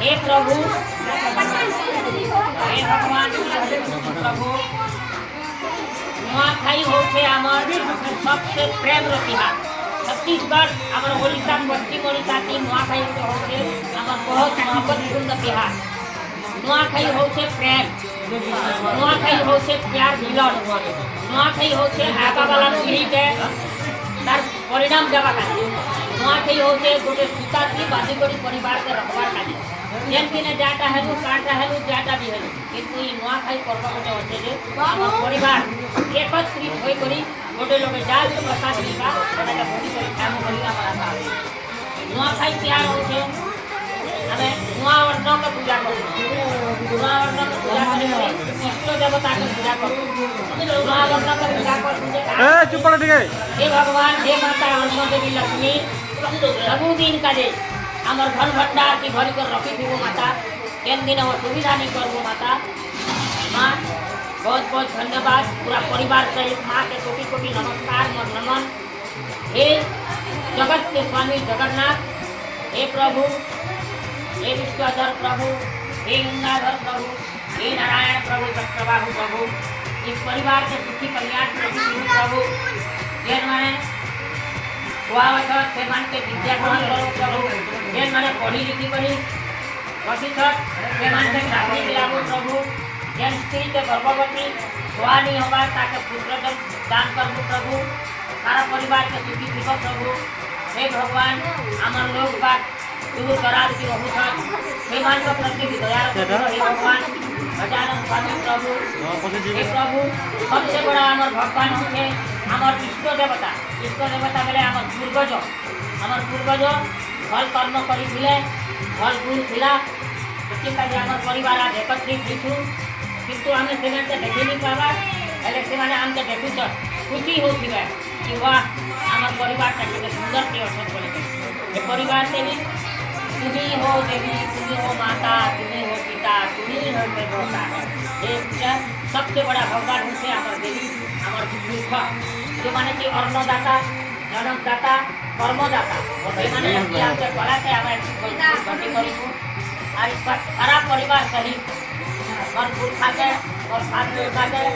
हे प्रभु हे भगवान प्रभु नुआखाई होते आमर सबसे प्रेम तिहार छत्तीसगढ़ आमर ओडिशा पश्चिम ओडिशा की नुआखाई होते आमर बहुत महत्वपूर्ण तिहार नुआखाई होते प्रेम नुआखाई होते प्यार मिलन नुआखाई होते आगा वाला पीढ़ी के तार परिणाम देवा नुआखाई होते गोटे सूता की बाधी करी परिवार के रखबार खाली जेनकी ने जाटा हेलु काटा हेलु जाटा भी हेलु किंतु ई नुआखाई पर्व गोटे होते जे हमर परिवार एकत्रित होई करी गोटे लोगे जाल के प्रसाद दीबा सेटा के भोजी करी काम करी हमरा सा नुआखाई त्यार होते हमें नुआ वर्णों का पूजा करू नुआ वर्णों का पूजा करी इष्ट देवता के पूजा करू नुआ वर्णों का पूजा करू ए चुप पड़ ठीक है हे भगवान हे माता अन्न देवी लक्ष्मी सबु दिन का दे हमार धन भंडार की भरी कर रखी थी वो माता केन दिन वो सुविधा नहीं कर वो माता माँ बहुत बहुत धन्यवाद पूरा परिवार सहित माँ के कोटि कोटि नमस्कार नमन हे जगत के स्वामी जगन्नाथ हे प्रभु हे विश्वधर प्रभु हे गंगाधर प्रभु हे नारायण प्रभु चक्रवाहु प्रभु इस परिवार के सुखी कल्याण प्रभु जैन माने से मान के विद्या ग्रहण करो प्रभु जेन माने पढ़ी लिखी करी प्रशिक्षक से मान के चाकरी दिलाओ प्रभु जेन स्त्री के गर्भवती हुआ नहीं होगा ताके पुत्र दान करो प्रभु सारा परिवार के सुखी थी प्रभु हे भगवान हमार लोग बात दूर दराज की रहू हे मान के प्रति दया रखो हे भगवान गजानन स्वामी प्रभु हे प्रभु सबसे बड़ा हमार भगवान होते हमार इष्ट देवता बेले हमार पूर्वज भल कर्म करी भल गुण थिला ସେଥିପାଇଁ ଆମର ପରିବାର ଆଜି ଏକତ୍ରିତ ହେଇଛୁ କିନ୍ତୁ ଆମେ ସେମାନେ ଦେଖି नहीं पावा ହେଲେ ସେମାନେ ଆମକେ ଦେଖୁଛ ଖୁସି ହେଉଥିବେ कि वाह ଆମର ପରିବାରଟା କେତେ ସୁନ୍ଦର କେ ଅଛନ୍ ବୋଲିକି ଏ ପରିବାର से भी तुम्ही हो देवी तुम्ही हो माता तुम्ही हो पिता तुम्ही हो देवता ये सबसे बड़ा भगवान होते हमारे देवी हमारे दुख जो माने कि अन्नदाता जन्मदाता कर्मदाता ये माने कि हमसे कला से हमें गति करूँ और इस पर सारा परिवार सहित और पुरखा के और साथ में